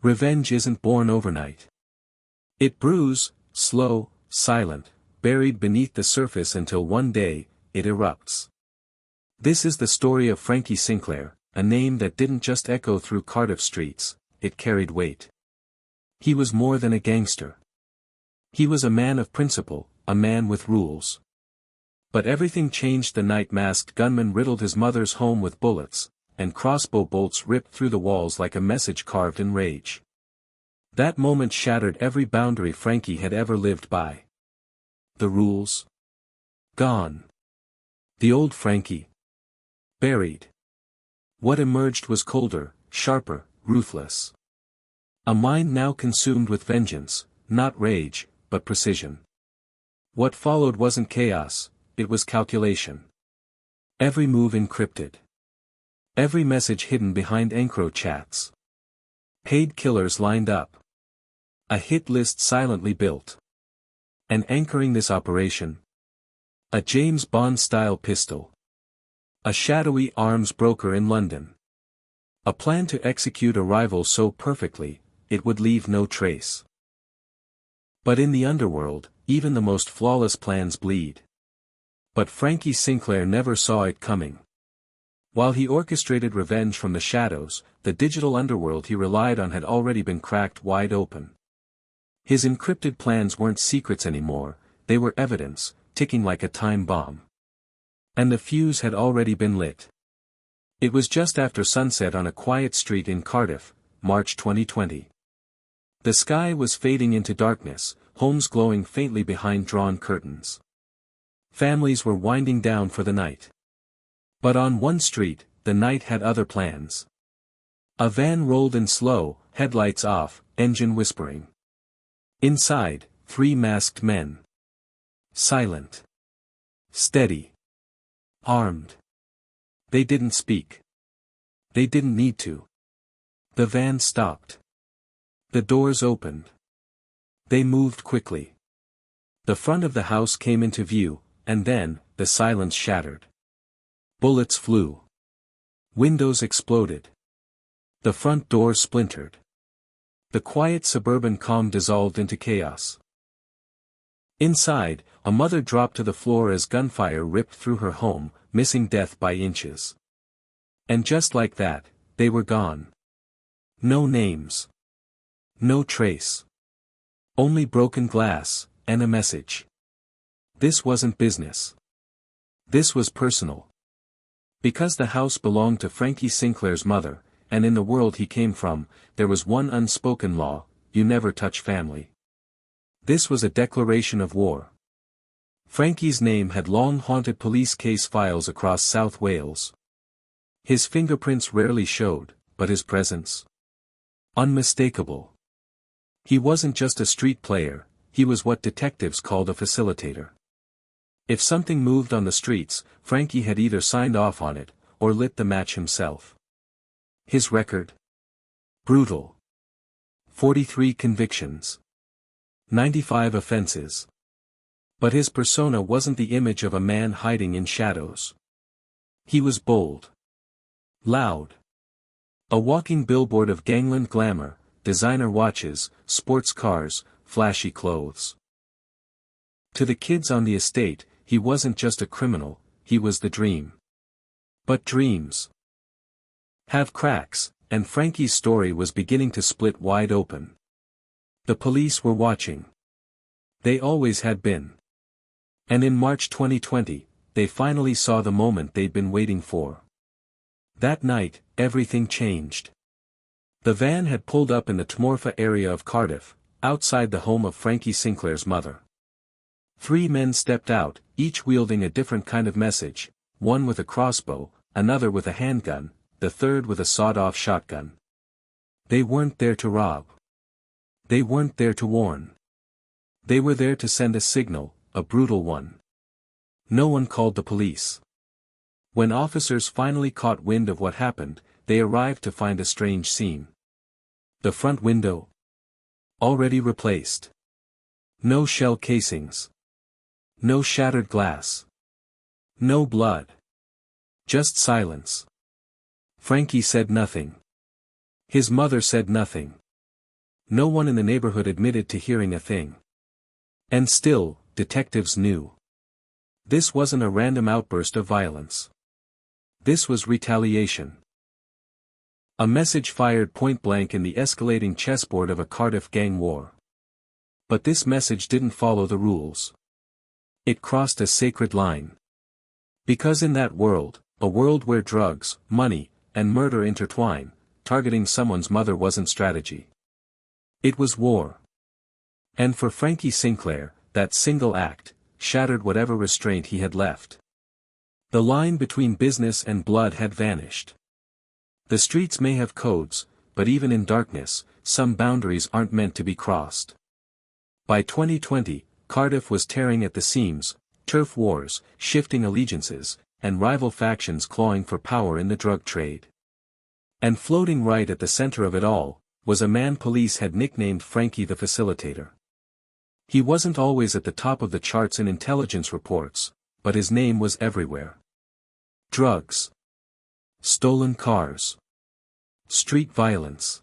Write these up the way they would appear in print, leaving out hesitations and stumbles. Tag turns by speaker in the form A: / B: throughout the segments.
A: Revenge isn't born overnight. It brews, slow, silent, buried beneath the surface until one day, it erupts. This is the story of Frankie Sinclair, a name that didn't just echo through Cardiff streets, it carried weight. He was more than a gangster. He was a man of principle, a man with rules. But everything changed the night masked gunman riddled his mother's home with bullets, and crossbow bolts ripped through the walls like a message carved in rage. That moment shattered every boundary Frankie had ever lived by. The rules? Gone. The old Frankie? Buried. What emerged was colder, sharper, ruthless. A mind now consumed with vengeance, not rage, but precision. What followed wasn't chaos, it was calculation. Every move encrypted. Every message hidden behind encro chats. Paid killers lined up. A hit list silently built. And anchoring this operation, a James Bond-style pistol. A shadowy arms broker in London. A plan to execute a rival so perfectly, it would leave no trace. But in the underworld, even the most flawless plans bleed. But Frankie Sinclair never saw it coming. While he orchestrated revenge from the shadows, the digital underworld he relied on had already been cracked wide open. His encrypted plans weren't secrets anymore, they were evidence, ticking like a time bomb. And the fuse had already been lit. It was just after sunset on a quiet street in Cardiff, March 2020. The sky was fading into darkness, homes glowing faintly behind drawn curtains. Families were winding down for the night. But on one street, the night had other plans. A van rolled in slow, headlights off, engine whispering. Inside, 3 masked men. Silent. Steady. Armed. They didn't speak. They didn't need to. The van stopped. The doors opened. They moved quickly. The front of the house came into view, and then, the silence shattered. Bullets flew. Windows exploded. The front door splintered. The quiet suburban calm dissolved into chaos. Inside, a mother dropped to the floor as gunfire ripped through her home, missing death by inches. And just like that, they were gone. No names. No trace. Only broken glass, and a message. This wasn't business. This was personal. Because the house belonged to Frankie Sinclair's mother, and in the world he came from, there was one unspoken law: you never touch family. This was a declaration of war. Frankie's name had long haunted police case files across South Wales. His fingerprints rarely showed, but his presence? Unmistakable. He wasn't just a street player, he was what detectives called a facilitator. If something moved on the streets, Frankie had either signed off on it, or lit the match himself. His record? Brutal. 43 convictions. 95 offenses. But his persona wasn't the image of a man hiding in shadows. He was bold. Loud. A walking billboard of gangland glamour, designer watches, sports cars, flashy clothes. To the kids on the estate, he wasn't just a criminal, he was the dream. But dreams have cracks, and Frankie's story was beginning to split wide open. The police were watching. They always had been. And in March 2020, they finally saw the moment they'd been waiting for. That night, everything changed. The van had pulled up in the Tmorfa area of Cardiff, outside the home of Frankie Sinclair's mother. 3 men stepped out, each wielding a different kind of message, one with a crossbow, another with a handgun, the third with a sawed-off shotgun. They weren't there to rob. They weren't there to warn. They were there to send a signal, a brutal one. No one called the police. When officers finally caught wind of what happened, they arrived to find a strange scene. The front window? Already replaced. No shell casings. No shattered glass. No blood. Just silence. Frankie said nothing. His mother said nothing. No one in the neighborhood admitted to hearing a thing. And still, detectives knew. This wasn't a random outburst of violence. This was retaliation. A message fired point-blank in the escalating chessboard of a Cardiff gang war. But this message didn't follow the rules. It crossed a sacred line. Because in that world, a world where drugs, money, and murder intertwine, targeting someone's mother wasn't strategy. It was war. And for Frankie Sinclair, that single act shattered whatever restraint he had left. The line between business and blood had vanished. The streets may have codes, but even in darkness, some boundaries aren't meant to be crossed. By 2020, Cardiff was tearing at the seams, turf wars, shifting allegiances, and rival factions clawing for power in the drug trade. And floating right at the center of it all, was a man police had nicknamed Frankie the Facilitator. He wasn't always at the top of the charts in intelligence reports, but his name was everywhere. Drugs. Stolen cars. Street violence.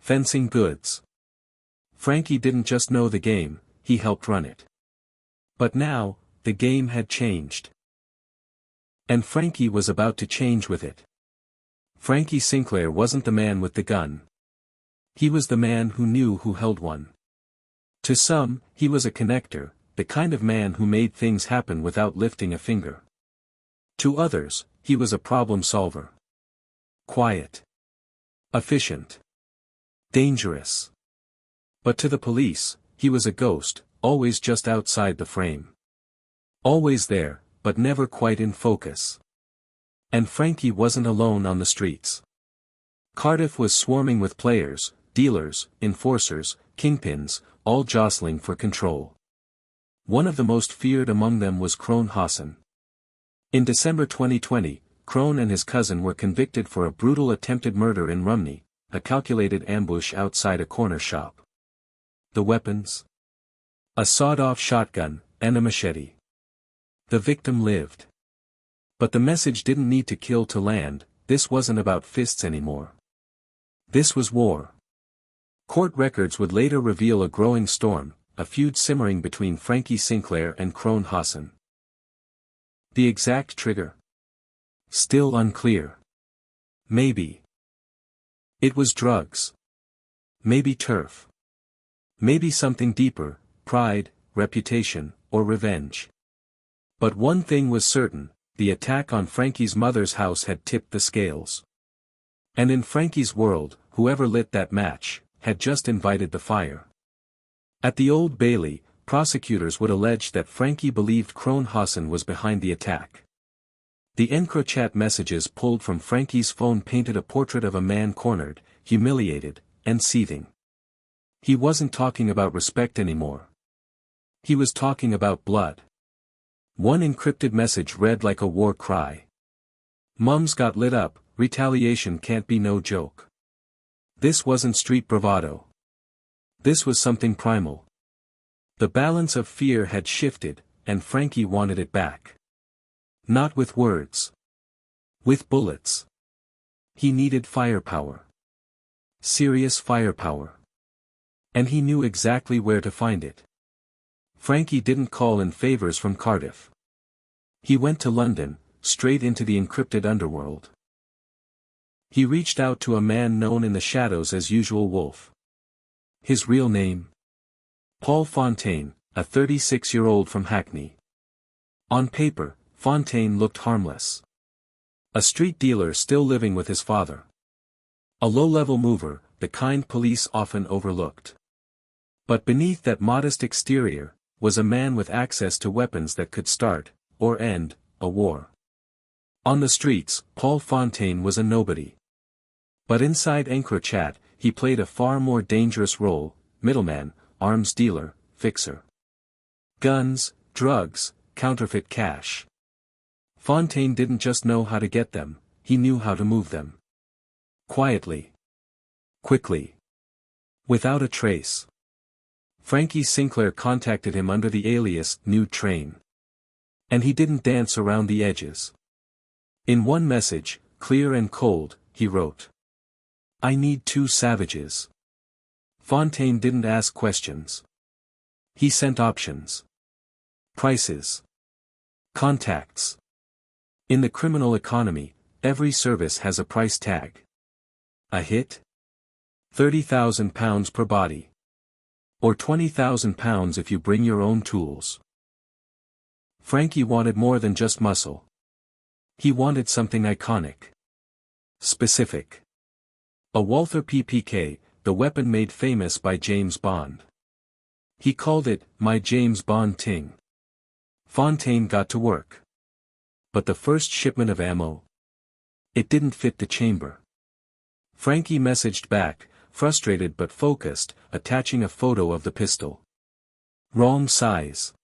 A: Fencing goods. Frankie didn't just know the game, he helped run it. But now, the game had changed. And Frankie was about to change with it. Frankie Sinclair wasn't the man with the gun. He was the man who knew who held one. To some, he was a connector, the kind of man who made things happen without lifting a finger. To others, he was a problem solver. Quiet. Efficient. Dangerous. But to the police, he was a ghost, always just outside the frame. Always there, but never quite in focus. And Frankie wasn't alone on the streets. Cardiff was swarming with players, dealers, enforcers, kingpins, all jostling for control. One of the most feared among them was Crone Hassan. In December 2020, Crone and his cousin were convicted for a brutal attempted murder in Rumney, a calculated ambush outside a corner shop. The weapons? A sawed-off shotgun, and a machete. The victim lived. But the message didn't need to kill to land. This wasn't about fists anymore. This was war. Court records would later reveal a growing storm, a feud simmering between Frankie Sinclair and Crone Hassan. The exact trigger? Still unclear. Maybe. It was drugs. Maybe turf. Maybe something deeper, pride, reputation, or revenge. But one thing was certain, the attack on Frankie's mother's house had tipped the scales. And in Frankie's world, whoever lit that match, had just invited the fire. At the Old Bailey, prosecutors would allege that Frankie believed Crone Hassan was behind the attack. The EncroChat messages pulled from Frankie's phone painted a portrait of a man cornered, humiliated, and seething. He wasn't talking about respect anymore. He was talking about blood. One encrypted message read like a war cry. Mums got lit up, retaliation can't be no joke. This wasn't street bravado. This was something primal. The balance of fear had shifted, and Frankie wanted it back. Not with words. With bullets. He needed firepower. Serious firepower. And he knew exactly where to find it. Frankie didn't call in favors from Cardiff. He went to London, straight into the encrypted underworld. He reached out to a man known in the shadows as Usual Wolf. His real name? Paul Fontaine, a 36-year-old from Hackney. On paper, Fontaine looked harmless. A street dealer still living with his father. A low-level mover, the kind police often overlooked. But beneath that modest exterior, was a man with access to weapons that could start, or end, a war. On the streets, Paul Fontaine was a nobody. But inside EncroChat, he played a far more dangerous role: middleman, arms dealer, fixer. Guns, drugs, counterfeit cash. Fontaine didn't just know how to get them, he knew how to move them. Quietly. Quickly. Without a trace. Frankie Sinclair contacted him under the alias New Train. And he didn't dance around the edges. In one message, clear and cold, he wrote: I need 2 savages. Fontaine didn't ask questions. He sent options. Prices. Contacts. In the criminal economy, every service has a price tag. A hit? £30,000 per body. Or £20,000 if you bring your own tools. Frankie wanted more than just muscle. He wanted something iconic. Specific. A Walther PPK, the weapon made famous by James Bond. He called it, "My James Bond ting." Fontaine got to work. But the first shipment of ammo? It didn't fit the chamber. Frankie messaged back, frustrated but focused, attaching a photo of the pistol. Wrong size.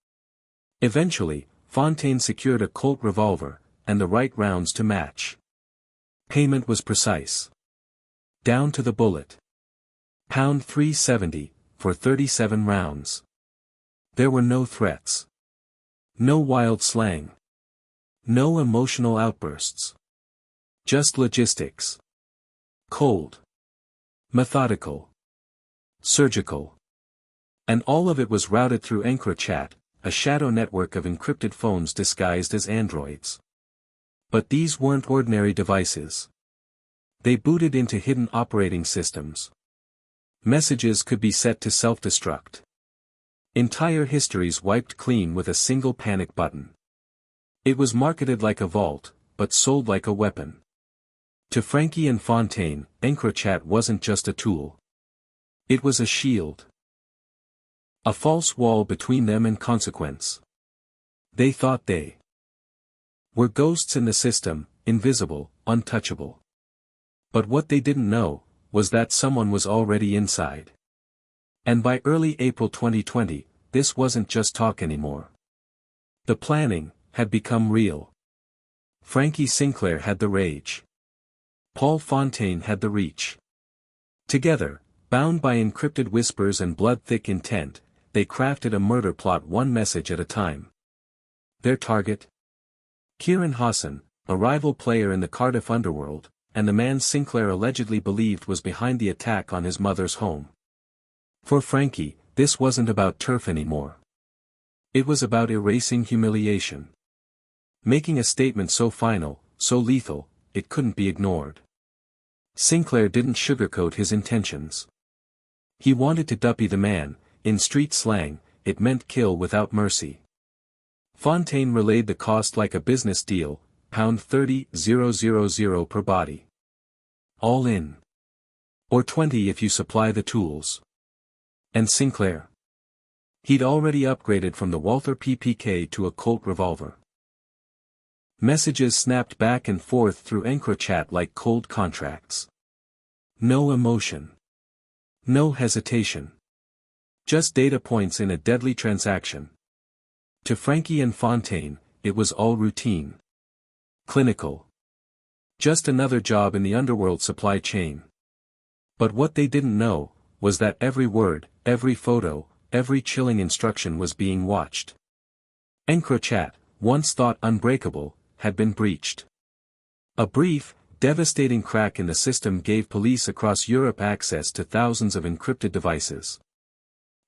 A: Eventually, Fontaine secured a Colt revolver, and the right rounds to match. Payment was precise. Down to the bullet. Pound £370, for 37 rounds. There were no threats. No wild slang. No emotional outbursts. Just logistics. Cold. Methodical. Surgical. And all of it was routed through EncroChat, a shadow network of encrypted phones disguised as androids. But these weren't ordinary devices. They booted into hidden operating systems. Messages could be set to self-destruct. Entire histories wiped clean with a single panic button. It was marketed like a vault, but sold like a weapon. To Frankie and Fontaine, EncroChat wasn't just a tool. It was a shield. A false wall between them and consequence. They thought they were ghosts in the system, invisible, untouchable. But what they didn't know, was that someone was already inside. And by early April 2020, this wasn't just talk anymore. The planning had become real. Frankie Sinclair had the rage. Paul Fontaine had the reach. Together, bound by encrypted whispers and blood-thick intent, they crafted a murder plot one message at a time. Their target? Kieran Hassan, a rival player in the Cardiff underworld, and the man Sinclair allegedly believed was behind the attack on his mother's home. For Frankie, this wasn't about turf anymore. It was about erasing humiliation. Making a statement so final, so lethal, it couldn't be ignored. Sinclair didn't sugarcoat his intentions. He wanted to duppy the man. In street slang, it meant kill without mercy. Fontaine relayed the cost like a business deal, £30,000 per body. All in. Or 20 if you supply the tools. And Sinclair? He'd already upgraded from the Walther PPK to a Colt revolver. Messages snapped back and forth through EncroChat like cold contracts. No emotion. No hesitation. Just data points in a deadly transaction. To Frankie and Fontaine, it was all routine. Clinical. Just another job in the underworld supply chain. But what they didn't know, was that every word, every photo, every chilling instruction was being watched. EncroChat, once thought unbreakable, had been breached. A brief, devastating crack in the system gave police across Europe access to thousands of encrypted devices.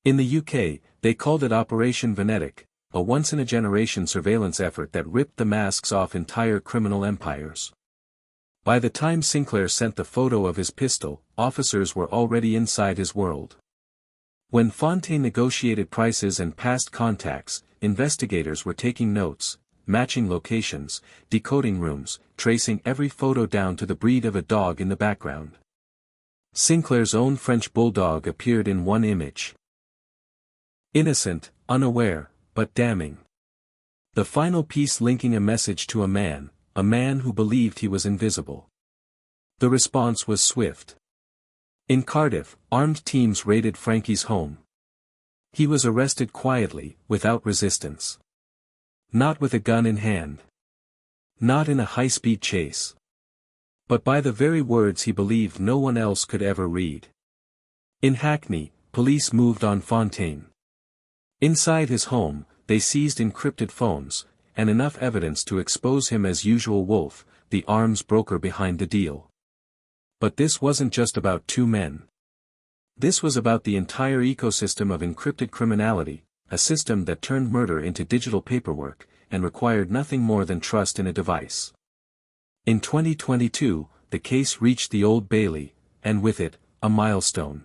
A: In the UK, they called it Operation Venetic, a once-in-a-generation surveillance effort that ripped the masks off entire criminal empires. By the time Sinclair sent the photo of his pistol, officers were already inside his world. When Fontaine negotiated prices and past contacts, investigators were taking notes, matching locations, decoding rooms, tracing every photo down to the breed of a dog in the background. Sinclair's own French bulldog appeared in one image. Innocent, unaware, but damning. The final piece linking a message to a man who believed he was invisible. The response was swift. In Cardiff, armed teams raided Frankie's home. He was arrested quietly, without resistance. Not with a gun in hand. Not in a high-speed chase. But by the very words he believed no one else could ever read. In Hackney, police moved on Fontaine. Inside his home, they seized encrypted phones, and enough evidence to expose him as usual Wolf, the arms broker behind the deal. But this wasn't just about two men. This was about the entire ecosystem of encrypted criminality, a system that turned murder into digital paperwork, and required nothing more than trust in a device. In 2022, the case reached the Old Bailey, and with it, a milestone.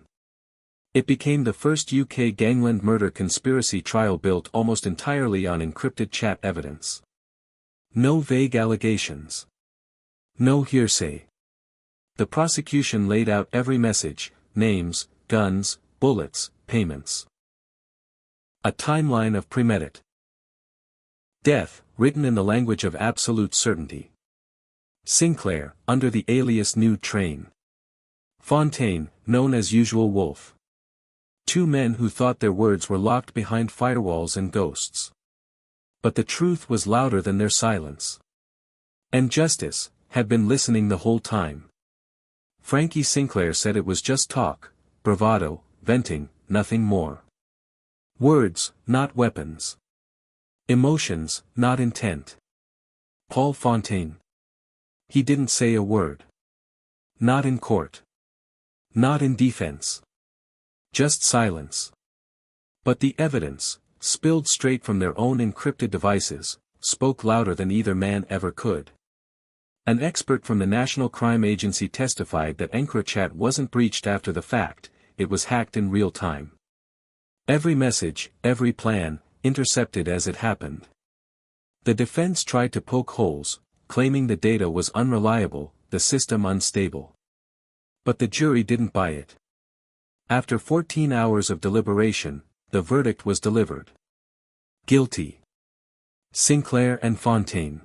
A: It became the first UK gangland murder conspiracy trial built almost entirely on encrypted chat evidence. No vague allegations. No hearsay. The prosecution laid out every message, names, guns, bullets, payments. A timeline of premeditated death, written in the language of absolute certainty. Sinclair, under the alias New Train. Fontaine, known as Usual Wolf. Two men who thought their words were locked behind firewalls and ghosts. But the truth was louder than their silence. And justice had been listening the whole time. Frankie Sinclair said it was just talk, bravado, venting, nothing more. Words, not weapons. Emotions, not intent. Paul Fontaine. He didn't say a word. Not in court. Not in defense. Just silence. But the evidence, spilled straight from their own encrypted devices, spoke louder than either man ever could. An expert from the National Crime Agency testified that EncroChat wasn't breached after the fact, it was hacked in real time. Every message, every plan, intercepted as it happened. The defense tried to poke holes, claiming the data was unreliable, the system unstable. But the jury didn't buy it. After 14 hours of deliberation, the verdict was delivered. Guilty. Sinclair and Fontaine.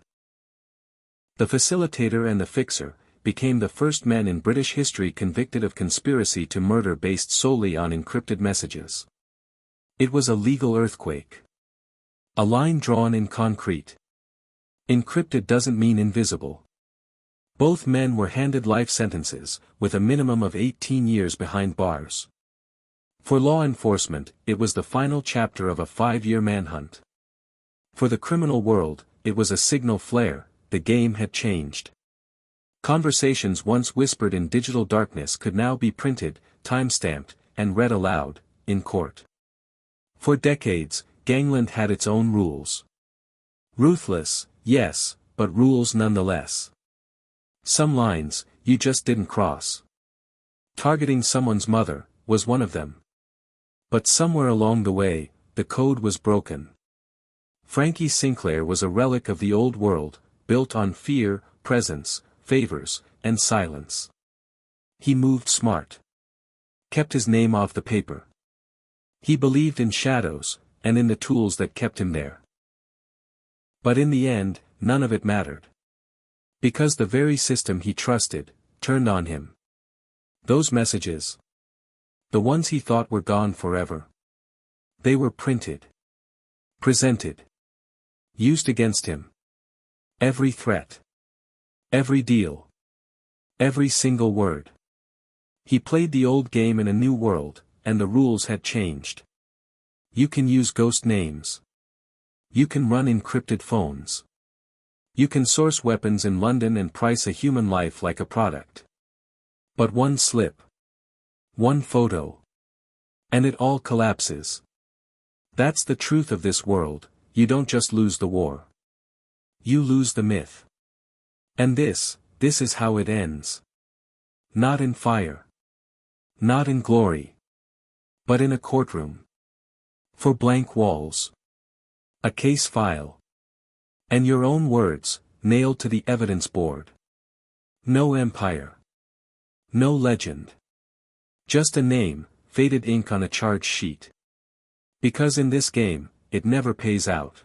A: The facilitator and the fixer became the first men in British history convicted of conspiracy to murder based solely on encrypted messages. It was a legal earthquake. A line drawn in concrete. Encrypted doesn't mean invisible. Both men were handed life sentences, with a minimum of 18 years behind bars. For law enforcement, it was the final chapter of a 5-year manhunt. For the criminal world, it was a signal flare, the game had changed. Conversations once whispered in digital darkness could now be printed, time-stamped, and read aloud, in court. For decades, gangland had its own rules. Ruthless, yes, but rules nonetheless. Some lines, you just didn't cross. Targeting someone's mother, was one of them. But somewhere along the way, the code was broken. Frankie Sinclair was a relic of the old world, built on fear, presence, favors, and silence. He moved smart. Kept his name off the paper. He believed in shadows, and in the tools that kept him there. But in the end, none of it mattered. Because the very system he trusted, turned on him. Those messages. The ones he thought were gone forever. They were printed. Presented. Used against him. Every threat. Every deal. Every single word. He played the old game in a new world, and the rules had changed. You can use ghost names. You can run encrypted phones. You can source weapons in London and price a human life like a product. But one slip. One photo. And it all collapses. That's the truth of this world, you don't just lose the war. You lose the myth. And this is how it ends. Not in fire. Not in glory. But in a courtroom. For blank walls. A case file. And your own words, nailed to the evidence board. No empire. No legend. Just a name, faded ink on a charge sheet. Because in this game, it never pays out.